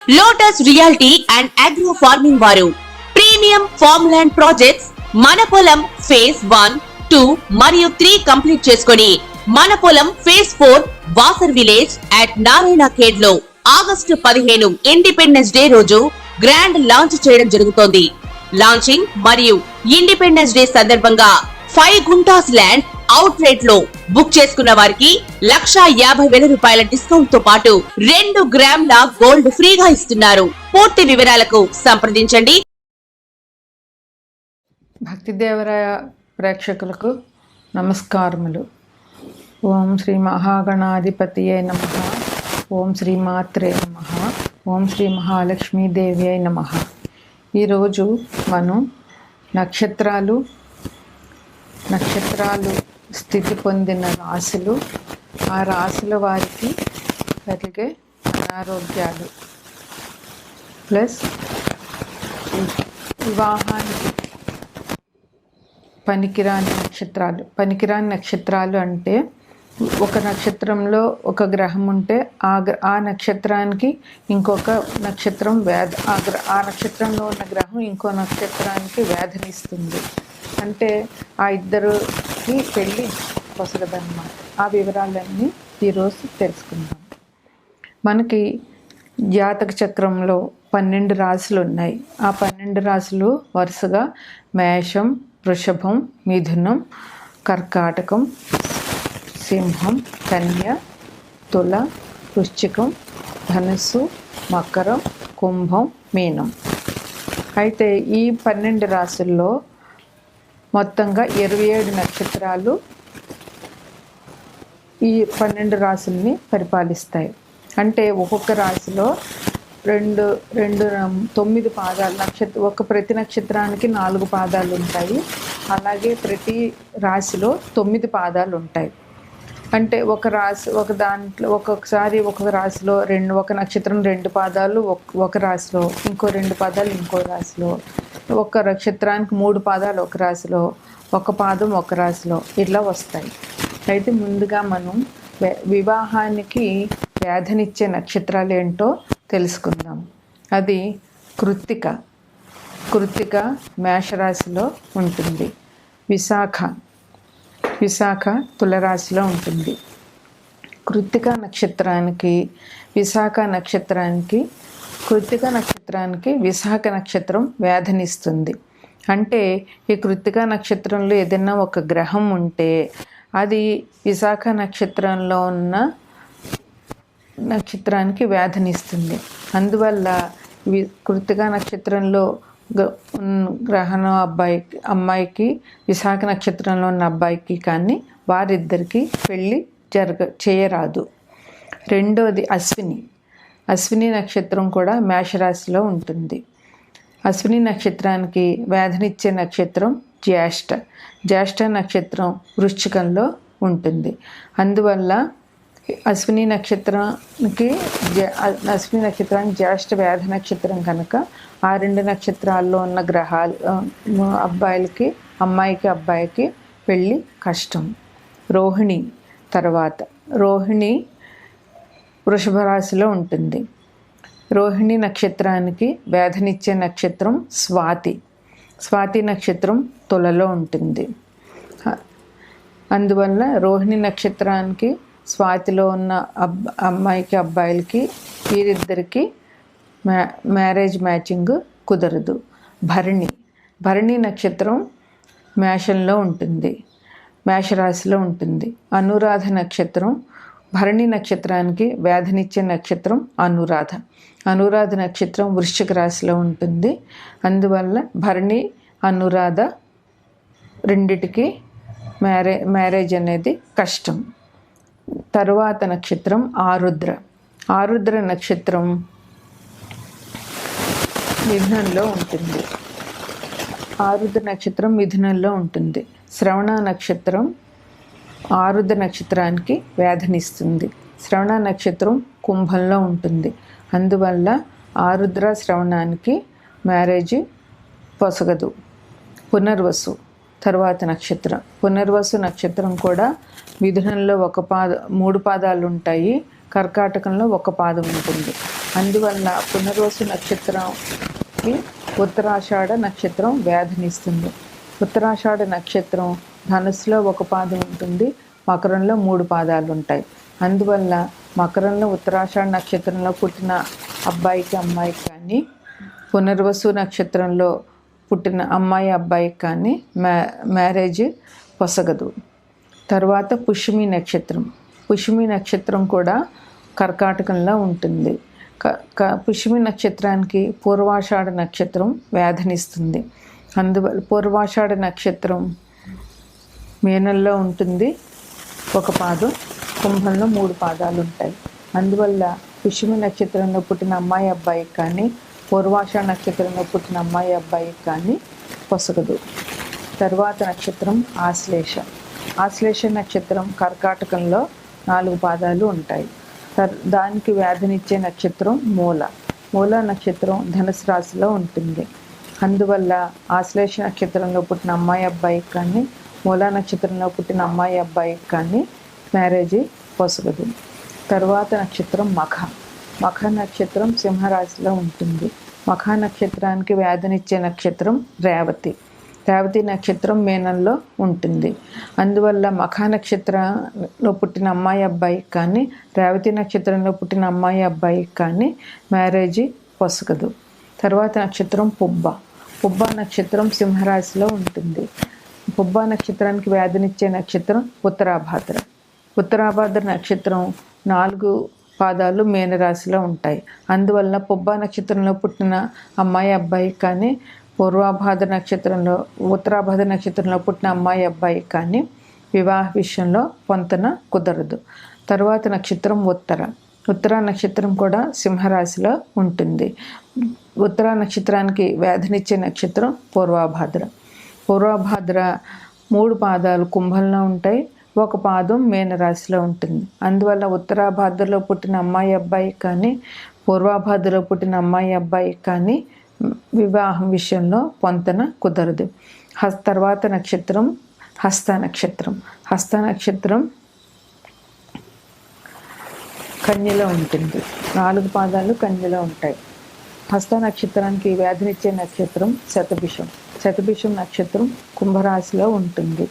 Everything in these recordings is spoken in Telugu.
Lotus reality and agro farming వారు ప్రీమియం ఫార్మ్ ల్యాండ్ ప్రాజెక్ట్స్ మన పొలం ఫేజ్ 1, 2 మరియు 3 కంప్లీట్ చేసుకొని మన పొలం phase 4 Wasar village at Narayana Khed లో ఆగస్టు 15 ఇండిపెండెన్స్ డే రోజు గ్రాండ్ లాంచ్ చేయడం జరుగుతోంది. లాంచింగ్ మరియు ఇండిపెండెన్స్ డే సందర్భంగా 5 గుంటాస్ ల్యాండ్ అవుట్ రేట్ లో బుక్ చేసుకున్న వారికి 1,50,000 రూపాయల డిస్కౌంట్ తో పాటు 2 గ్రాముల గోల్డ్ ఫ్రీగా ఇస్తున్నారు. పూర్తి వివరాలకు సంప్రదించండి. భక్తి దేవరాయ ప్రేక్షకులకు నమస్కారములు. ఓం శ్రీ మహాగణాధిపతియే నమః. ఓం శ్రీ మాత్రే నమః. ఓం శ్రీ మహాలక్ష్మీదేవి నమః. ఈరోజు మనం నక్షత్రాలు స్థితి పొందిన రాశులు, ఆ రాశుల వారికి కలిగే అనారోగ్యాలు ప్లస్ వివాహానికి పనికిరాని నక్షత్రాలు అంటే ఒక నక్షత్రంలో ఒక గ్రహం ఉంటే ఆ నక్షత్రానికి ఇంకొక నక్షత్రం ఆ నక్షత్రంలో ఉన్న గ్రహం ఇంకో నక్షత్రానికి వేధనిస్తుంది. అంటే ఆ ఇద్దరికి పెళ్ళి పొసగదన్నమాట. ఆ వివరాలన్నీ ఈరోజు తెలుసుకుందాం. మనకి జాతక చక్రంలో 12 రాశులు ఉన్నాయి. ఆ 12 రాశులు వరుసగా మేషం, వృషభం, మిథునం, కర్కాటకం, సింహం, కన్య, తుల, వృశ్చికం, ధనుస్సు, మకరం, కుంభం, మీనం. అయితే ఈ 12 రాశుల్లో మొత్తంగా 27 నక్షత్రాలు ఈ 12 రాశుల్ని పరిపాలిస్తాయి. అంటే ఒక్కొక్క రాశిలో 9 పాదాలు ప్రతి నక్షత్రానికి 4 పాదాలు ఉంటాయి. అలాగే ప్రతి రాశిలో 9 పాదాలు ఉంటాయి. అంటే ఒక్కొక్కసారి ఒక రాశిలో ఒక నక్షత్రం 2 పాదాలు ఒక రాశిలో, ఇంకో 2 పాదాలు ఇంకో రాశిలో, ఒక నక్షత్రానికి 3 పాదాలు ఒక రాశిలో, ఒక పాదం ఒక రాశిలో ఇట్లా వస్తాయి. అయితే ముందుగా మనం వివాహానికి వేధనిచ్చే నక్షత్రాలు ఏంటో తెలుసుకుందాం. అది కృత్తిక మేషరాశిలో ఉంటుంది. విశాఖ తులరాశిలో ఉంటుంది. కృత్తిక నక్షత్రానికి విశాఖ నక్షత్రం వేధనిస్తుంది. అంటే ఈ కృత్తిక నక్షత్రంలో ఏదైనా ఒక గ్రహం ఉంటే అది విశాఖ నక్షత్రంలో ఉన్న నక్షత్రానికి వేధనిస్తుంది. అందువల్ల కృత్తిక నక్షత్రంలో గ్రహణం అమ్మాయికి విశాఖ నక్షత్రంలో ఉన్న అబ్బాయికి కానీ వారిద్దరికి పెళ్ళి చేయరాదు. రెండోది అశ్విని నక్షత్రం కూడా మేషరాశిలో ఉంటుంది. అశ్విని నక్షత్రానికి వేధనిచ్చే నక్షత్రం జ్యేష్ఠ నక్షత్రం వృశ్చికంలో ఉంటుంది. అందువల్ల అశ్విని నక్షత్రానికి జ్యేష్ఠ వేధ నక్షత్రం కనుక ఆ 2 నక్షత్రాల్లో ఉన్న గ్రహాలు అమ్మాయికి పెళ్ళి కష్టం. రోహిణి వృషభ రాశిలో ఉంటుంది. రోహిణి నక్షత్రానికి వేధనిచ్చే నక్షత్రం స్వాతి నక్షత్రం తులలో ఉంటుంది. అందువల్ల రోహిణి నక్షత్రానికి స్వాతిలో ఉన్న అబ్బాయిలకి వీరిద్దరికి మ్యారేజ్ మ్యాచింగ్ కుదరదు. భరణి నక్షత్రం మేషరాశిలో ఉంటుంది. అనురాధ నక్షత్రం భరణి నక్షత్రానికి వేధనిచ్చే నక్షత్రం అనురాధ నక్షత్రం వృశ్చిక రాశిలో ఉంటుంది. అందువల్ల భరణి అనురాధ రెండిటికి మ్యారేజ్ అనేది కష్టం. తరువాత నక్షత్రం ఆరుద్ర నక్షత్రం మిథునంలో ఉంటుంది. శ్రవణ నక్షత్రం ఆరుద్ర నక్షత్రానికి వేధనిస్తుంది. శ్రవణ నక్షత్రం కుంభంలో ఉంటుంది. అందువల్ల ఆరుద్ర శ్రవణానికి మ్యారేజ్ పొసగదు. పునర్వసు నక్షత్రం కూడా మిథునంలో 3 పాదాలు ఉంటాయి. కర్కాటకంలో ఒక పాదం ఉంటుంది. అందువల్ల పునర్వసు నక్షత్రంకి ఉత్తరాషాఢ నక్షత్రం వ్యాధినిస్తుంది. ఉత్తరాషాఢ నక్షత్రం ధనుస్సులో ఒక పాదం ఉంటుంది, మకరంలో 3 పాదాలు ఉంటాయి. అందువల్ల మకరంలో ఉత్తరాషాఢ నక్షత్రంలో పుట్టిన అబ్బాయికి అమ్మాయికి కానీ, పునర్వసు నక్షత్రంలో పుట్టిన అమ్మాయి అబ్బాయికి కానీ మ్యారేజ్ పొసగదు. తర్వాత పుష్యమి నక్షత్రం. పుష్యమి నక్షత్రం కూడా కర్కాటకంలో ఉంటుంది. పుష్యమి నక్షత్రానికి పూర్వాషాఢ నక్షత్రం వ్యాధనిస్తుంది. అందువల్ల పూర్వాషాఢ నక్షత్రం మీనంలో ఉంటుంది, ఒక పాదం, కుంభంలో 3 పాదాలు ఉంటాయి. అందువల్ల పుష్యమి నక్షత్రంలో పుట్టిన అమ్మాయి అబ్బాయికి కానీ, పూర్వాషాఢ నక్షత్రంలో పుట్టిన అమ్మాయి అబ్బాయికి కానీ పొసగదు. తర్వాత నక్షత్రం ఆశ్లేష. ఆశ్లేష నక్షత్రం కర్కాటకంలో 4 పాదాలు ఉంటాయి. దానికి వ్యాధినిచ్చే నక్షత్రం మూల. మూల నక్షత్రం ధనుసు రాశిలో ఉంటుంది. అందువల్ల ఆశ్లేష నక్షత్రంలో పుట్టిన అమ్మాయి అబ్బాయికి కానీ, మూల నక్షత్రంలో పుట్టిన అమ్మాయి అబ్బాయికి కానీ మ్యారేజ్ పొసగదు. తర్వాత నక్షత్రం మఖ. మఖ నక్షత్రం సింహరాశిలో ఉంటుంది. మఖ నక్షత్రానికి వ్యాధినిచ్చే నక్షత్రం రేవతి. రేవతి నక్షత్రం మీనంలో ఉంటుంది. అందువల్ల మఖ నక్షత్రంలో పుట్టిన అమ్మాయి అబ్బాయికి కానీ, రేవతి నక్షత్రంలో పుట్టిన అమ్మాయి అబ్బాయికి కానీ మ్యారేజ్ పొసగదు. తర్వాత నక్షత్రం పుబ్బ. పుబ్బ నక్షత్రం సింహరాశిలో ఉంటుంది. పుబ్బ నక్షత్రానికి వ్యాధినిచ్చే నక్షత్రం ఉత్తరాభాద్ర. ఉత్తరాభాద్ర నక్షత్రం 4 పాదాలు మీనరాశిలో ఉంటాయి. అందువల్ల పుబ్బ నక్షత్రంలో పుట్టిన అమ్మాయి అబ్బాయికి కానీ, పూర్వాభాద్ర నక్షత్రంలో ఉత్తరాభాద్ర నక్షత్రంలో పుట్టిన అమ్మాయి అబ్బాయికి కానీ వివాహ విషయంలో పొంతన కుదరదు. తర్వాత నక్షత్రం ఉత్తర. ఉత్తర నక్షత్రం కూడా సింహరాశిలో ఉంటుంది. ఉత్తర నక్షత్రానికి వ్యాధినిచ్చే నక్షత్రం పూర్వాభాద్ర. పూర్వభాద్ర 3 పాదాలు కుంభంలో ఉంటాయి, ఒక పాదం మీనరాశిలో ఉంటుంది. అందువల్ల ఉత్తరాభాద్రలో పుట్టిన అమ్మాయి అబ్బాయికి కానీ, పూర్వభాద్రలో పుట్టిన అమ్మాయి అబ్బాయికి కానీ వివాహం విషయంలో పొంతన కుదరదు. తర్వాత నక్షత్రం హస్త నక్షత్రం. హస్త నక్షత్రం కన్యలో ఉంటుంది. 4 పాదాలు కన్యలో ఉంటాయి. హస్త నక్షత్రానికి వ్యాధినిచ్చే నక్షత్రం శతభిషం. శతభిషం నక్షత్రం కుంభరాశిలో ఉంటుంది.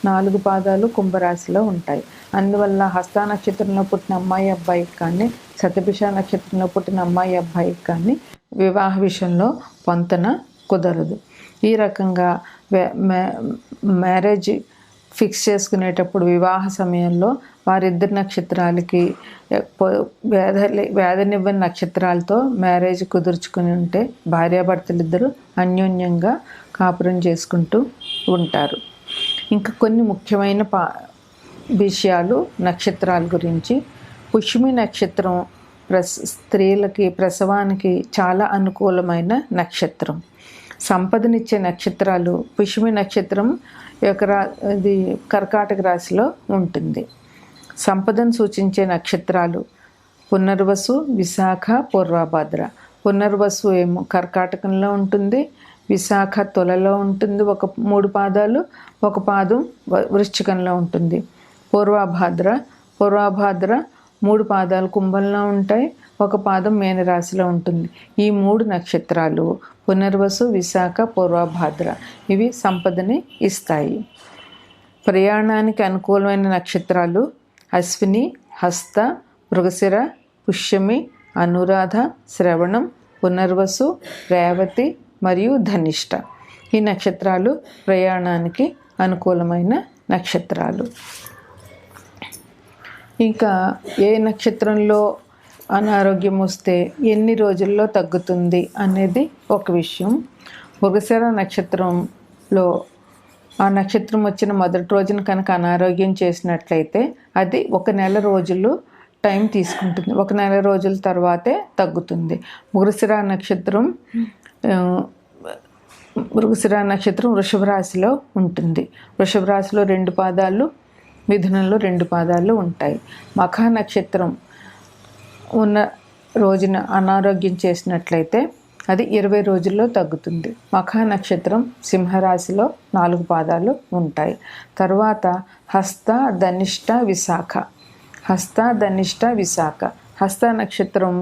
4 పాదాలు కుంభరాశిలో ఉంటాయి. అందువల్ల హస్త నక్షత్రంలో పుట్టిన అమ్మాయి అబ్బాయికి కానీ, శతభిష నక్షత్రంలో పుట్టిన అమ్మాయి అబ్బాయికి కానీ వివాహ విషయంలో పొంతన కుదరదు. ఈ రకంగా మ్యారేజ్ ఫిక్స్ చేసుకునేటప్పుడు వివాహ సమయంలో వారిద్దరి నక్షత్రాలకి వేదనివ్వని నక్షత్రాలతో మ్యారేజ్ కుదుర్చుకుని ఉంటే భార్యాభర్తలిద్దరూ అన్యోన్యంగా కాపురం చేసుకుంటూ ఉంటారు. ఇంకా కొన్ని ముఖ్యమైన విషయాలు నక్షత్రాల గురించి. పుష్యమి నక్షత్రం స్త్రీలకి ప్రసవానికి చాలా అనుకూలమైన నక్షత్రం. సంపదనిచ్చే నక్షత్రాలు పుష్యమి నక్షత్రం ఇది కర్కాటక రాశిలో ఉంటుంది. సంపదను సూచించే నక్షత్రాలు పునర్వసు, విశాఖ, పూర్వభాద్ర. పునర్వసు ఏమో కర్కాటకంలో ఉంటుంది, విశాఖ తులలో ఉంటుంది, 3 పాదాలు, ఒక పాదం వృశ్చికంలో ఉంటుంది. పూర్వభాద్ర 3 పాదాలు కుంభంలో ఉంటాయి, ఒక పాదం మీనరాశిలో ఉంటుంది. ఈ 3 నక్షత్రాలు పునర్వసు, విశాఖ, పూర్వభాద్ర ఇవి సంపదని ఇస్తాయి. ప్రయాణానికి అనుకూలమైన నక్షత్రాలు అశ్విని, హస్త, మృగశిర, పుష్యమి, అనురాధ, శ్రవణం, పునర్వసు, రేవతి మరియు ధనిష్ట. ఈ నక్షత్రాలు ప్రయాణానికి అనుకూలమైన నక్షత్రాలు. ఇంకా ఏ నక్షత్రంలో అనారోగ్యం వస్తే ఎన్ని రోజుల్లో తగ్గుతుంది అనేది ఒక విషయం. మృగశిర నక్షత్రంలో ఆ నక్షత్రం వచ్చిన మొదటి రోజున కనుక అనారోగ్యం చేసినట్లయితే అది 1 నెల రోజులు టైం తీసుకుంటుంది. 1 నెల రోజుల తర్వాతే తగ్గుతుంది. మృగశిర నక్షత్రం వృషభ రాశిలో ఉంటుంది. వృషభ రాశిలో 2 పాదాలు, మిథునంలో 2 పాదాలు ఉంటాయి. మఖ నక్షత్రం ఉన్న రోజున అనారోగ్యం చేసినట్లయితే అది 20 రోజుల్లో తగ్గుతుంది. మఖ నక్షత్రం సింహరాశిలో 4 పాదాలు ఉంటాయి. తర్వాత హస్త, ధనిష్ట, విశాఖ. హస్త, ధనిష్ట, విశాఖ. హస్త నక్షత్రం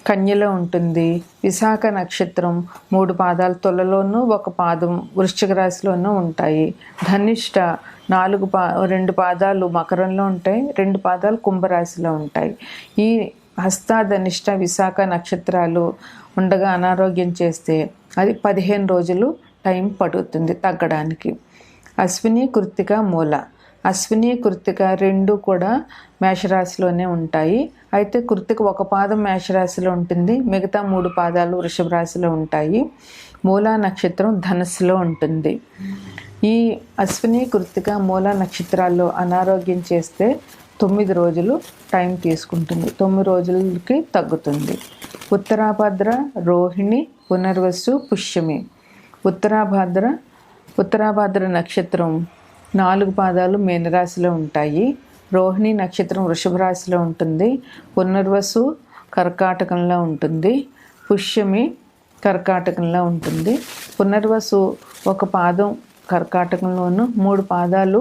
కన్యలో ఉంటుంది. విశాఖ నక్షత్రం 3 పాదాలు తులలోనూ 1 పాదం వృశ్చిక రాశిలోనూ ఉంటాయి. ధనిష్ట 2 పాదాలు మకరంలో ఉంటాయి, 2 పాదాలు కుంభరాశిలో ఉంటాయి. ఈ హస్త, ధనిష్ట, విశాఖ నక్షత్రాలు ఉండగా అనారోగ్యం చేస్తే అది 15 రోజులు టైం పడుతుంది తగ్గడానికి. అశ్విని, కృత్తిక, మూల. అశ్విని, కృత్తిక 2 కూడా మేషరాశిలోనే ఉంటాయి. అయితే కృత్తిక 1 పాదం మేషరాశిలో ఉంటుంది, మిగతా 3 పాదాలు వృషభ రాశిలో ఉంటాయి. మూల నక్షత్రం ధనుస్సులో ఉంటుంది. ఈ అశ్విని, కృత్తిక, మూల నక్షత్రాల్లో అనారోగ్యం చేస్తే 9 రోజులు టైం తీసుకుంటుంది, 9 రోజులకి తగ్గుతుంది. ఉత్తరాభద్ర, రోహిణి, పునర్వసు, పుష్యమి. ఉత్తరాభద్ర నక్షత్రం 4 పాదాలు మీనరాశిలో ఉంటాయి. రోహిణి నక్షత్రం వృషభ రాశిలో ఉంటుంది. పునర్వసు కర్కాటకంలో ఉంటుంది. పుష్యమి కర్కాటకంలో ఉంటుంది. పునర్వసు 1 పాదం కర్కాటకంలోను, 3 పాదాలు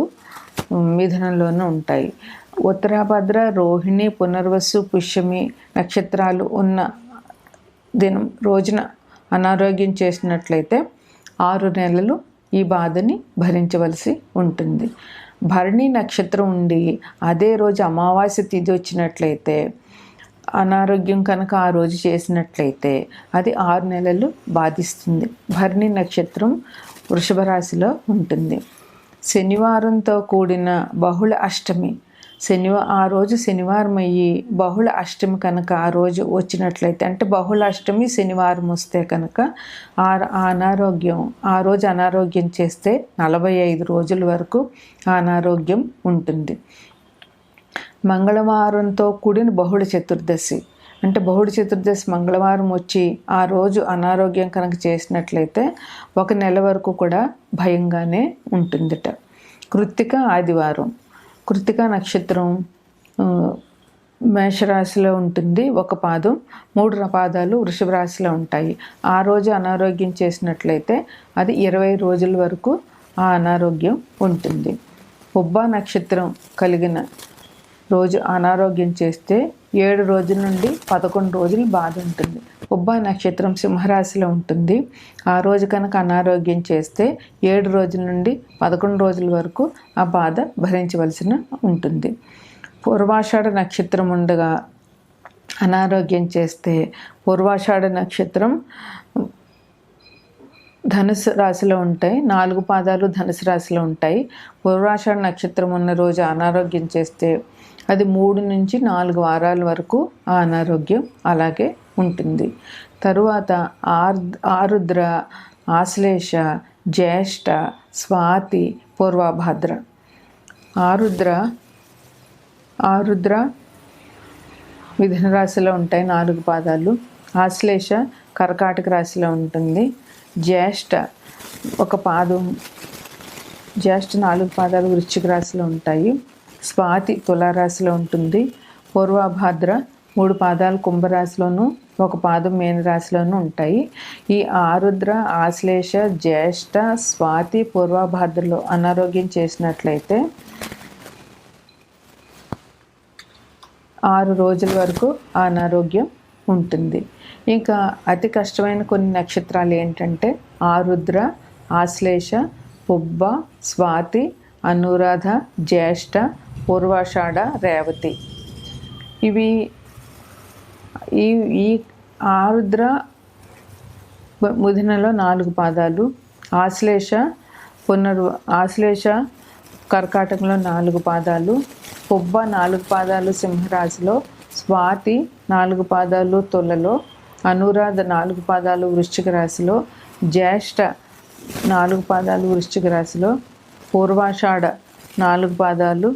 మిథునంలోనూ ఉంటాయి. ఉత్తరాభద్ర, రోహిణి, పునర్వసు, పుష్యమి నక్షత్రాలు ఉన్న రోజున అనారోగ్యం చేసినట్లయితే 6 నెలలు ఈ బాధని భరించవలసి ఉంటుంది. భరణి నక్షత్రం ఉండి అదే రోజు అమావాస్య తిథి వచ్చినట్లయితే అనారోగ్యం కనుక ఆ రోజు చేసినట్లయితే అది 6 నెలలు బాధిస్తుంది. భరణి నక్షత్రం వృషభ రాశిలో ఉంటుంది. శనివారంతో కూడిన బహుళ అష్టమి, ఆ రోజు శనివారం అయ్యి బహుళ అష్టమి కనుక ఆ రోజు వచ్చినట్లయితే, అంటే బహుళ అష్టమి శనివారం వస్తే కనుక ఆ రోజు అనారోగ్యం చేస్తే 45 రోజుల వరకు అనారోగ్యం ఉంటుంది. మంగళవారంతో కూడిన బహుళ చతుర్దశి, అంటే బహుళ చతుర్దశి మంగళవారం వచ్చి ఆ రోజు అనారోగ్యం కనుక చేసినట్లయితే 1 నెల వరకు కూడా భయంగానే ఉంటుందిట. కృత్తిక ఆదివారం. కృత్తిక నక్షత్రం మేషరాశిలో ఉంటుంది, 1 పాదం, 3 పాదాలు వృషభ రాశిలో ఉంటాయి. ఆ రోజు అనారోగ్యం చేసినట్లయితే అది 20 రోజుల వరకు ఆ అనారోగ్యం ఉంటుంది. పుబ్బ నక్షత్రం కలిగిన రోజు అనారోగ్యం చేస్తే 7 రోజుల నుండి 11 రోజులు బాధ ఉంటుంది. పుబ్బ నక్షత్రం సింహరాశిలో ఉంటుంది. ఆ రోజు కనుక అనారోగ్యం చేస్తే 7 రోజుల నుండి 11 రోజుల వరకు ఆ బాధ భరించవలసిన ఉంటుంది. పూర్వాషాఢ నక్షత్రం ఉండగా అనారోగ్యం చేస్తే పూర్వాషాఢ నక్షత్రం ధనుసు రాశిలో ఉంటాయి, 4 పాదాలు ధనుసు రాశిలో ఉంటాయి. పూర్వాషాఢ నక్షత్రం ఉన్న రోజు అనారోగ్యం చేస్తే అది 3 నుంచి 4 వారాల వరకు ఆ అనారోగ్యం అలాగే ఉంటుంది. తరువాత ఆరుద్ర, ఆశ్లేష, జ్యేష్ఠ, స్వాతి, పూర్వభాద్ర. ఆరుద్ర మిథున రాశిలో ఉంటాయి, 4 పాదాలు. ఆశ్లేష కర్కాటక రాశిలో ఉంటుంది. జ్యేష్ఠ 1 పాదం, జ్యేష్ఠ 4 పాదాలు వృశ్చిక రాశిలో ఉంటాయి. స్వాతి తులారాశిలో ఉంటుంది. పూర్వభాద్ర 3 పాదాలు కుంభరాశిలోను, 1 పాదం మీనరాశిలోనూ ఉంటాయి. ఈ ఆరుద్ర, ఆశ్లేష, జ్యేష్ఠ, స్వాతి, పూర్వభాద్రలో అనారోగ్యం చేసినట్లయితే 6 రోజుల వరకు ఆ అనారోగ్యం ఉంటుంది. ఇంకా అతి కష్టమైన కొన్ని నక్షత్రాలు ఏంటంటే ఆరుద్ర, ఆశ్లేష, పుబ్బ, స్వాతి, అనురాధ, జ్యేష్ఠ, పూర్వాషాఢ, రేవతి. ఈ ఆరుద్ర మిథునలో 4 పాదాలు, ఆశ్లేష కర్కాటకంలో 4 పాదాలు, పుబ్బ 4 పాదాలు సింహరాశిలో, స్వాతి 4 పాదాలు తులలో, అనురాధ 4 పాదాలు వృశ్చిక రాశిలో, జ్యేష్ఠ 4 పాదాలు వృశ్చిక రాశిలో, పూర్వాషాఢ 4 పాదాలు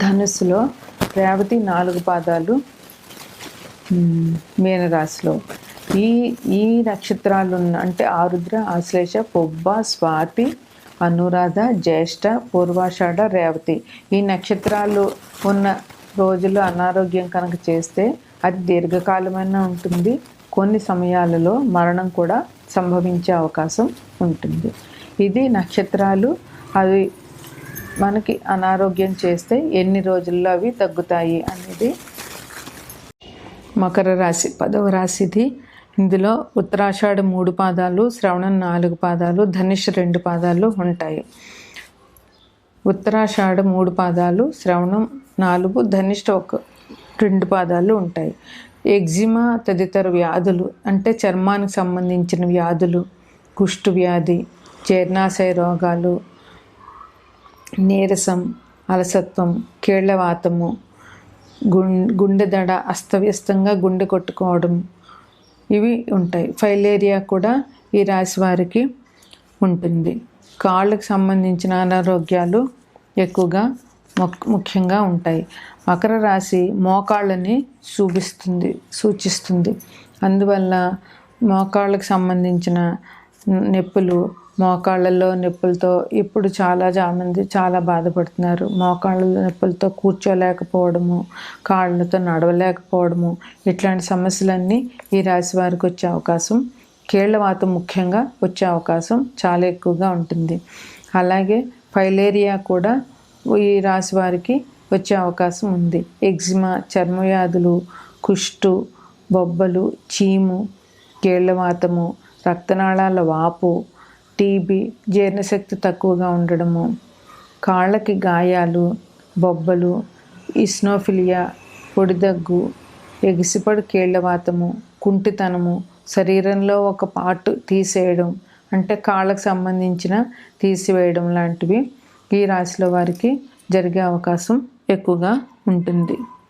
ధనుస్సులో, రేవతి 4 పాదాలు మీనరాశిలో. ఈ నక్షత్రాలు అంటే ఆరుద్ర, ఆశ్లేష, పుబ్బ, స్వాతి, అనురాధ, జ్యేష్ఠ, పూర్వాషాఢ, రేవతి. ఈ నక్షత్రాలు ఉన్న రోజులు అనారోగ్యం కనుక చేస్తే అది దీర్ఘకాలమైన ఉంటుంది. కొన్ని సమయాలలో మరణం కూడా సంభవించే అవకాశం ఉంటుంది. ఇది నక్షత్రాలు. అవి మనకి అనారోగ్యం చేస్తే ఎన్ని రోజుల్లో అవి తగ్గుతాయి అనేది. మకర రాశి 10వ రాశిది. ఇందులో ఉత్తరాషాఢ 3 పాదాలు, శ్రవణం 4 పాదాలు, ధనుష్ 2 పాదాలు ఉంటాయి. ఉత్తరాషాఢ 3 పాదాలు, శ్రవణం 4, ధనిష్ట 2 పాదాలు ఉంటాయి. ఎగ్జిమా తదితర వ్యాధులు అంటే చర్మానికి సంబంధించిన వ్యాధులు, కుష్టు వ్యాధి, జీర్ణాశయ రోగాలు, నీరసం, అలసత్వం, కీళ్లవాతము, గుండె దడ, అస్తవ్యస్తంగా గుండె కొట్టుకోవడం ఇవి ఉంటాయి. ఫైలేరియా కూడా ఈ రాశి వారికి ఉంటుంది. కాళ్ళకు సంబంధించిన అనారోగ్యాలు ఎక్కువగా ముఖ్యంగా ఉంటాయి. మకర రాశి మోకాళ్ళని సూచిస్తుంది. అందువల్ల మోకాళ్ళకు సంబంధించిన నొప్పులు, మోకాళ్ళలో నొప్పులతో ఇప్పుడు చాలామంది చాలా బాధపడుతున్నారు. మోకాళ్ళ నొప్పులతో కూర్చోలేకపోవడము, కాళ్ళతో నడవలేకపోవడము, ఇట్లాంటి సమస్యలన్నీ ఈ రాశి వారికి వచ్చే అవకాశం, కీళ్లవాతం ముఖ్యంగా వచ్చే అవకాశం చాలా ఎక్కువగా ఉంటుంది. అలాగే ఫైలేరియా కూడా ఈ రాశి వారికి వచ్చే అవకాశం ఉంది. ఎగ్జిమా, చర్మవ్యాధులు, కుష్టు, బొబ్బలు, చీము, కీళ్లవాతము, రక్తనాళాల వాపు, టీబీ, జీర్ణశక్తి తక్కువగా ఉండడము, కాళ్ళకి గాయాలు, బొబ్బలు, ఇస్నోఫిలియా, పొడిదగ్గు, ఎగిసిపడు కీళ్లవాతము, కుంటితనము, శరీరంలో ఒక పార్ట్ తీసేయడం అంటే కాళ్ళకు సంబంధించిన తీసివేయడం లాంటివి ఈ రాశిలో వారికి జరిగే అవకాశం ఎక్కువగా ఉంటుంది.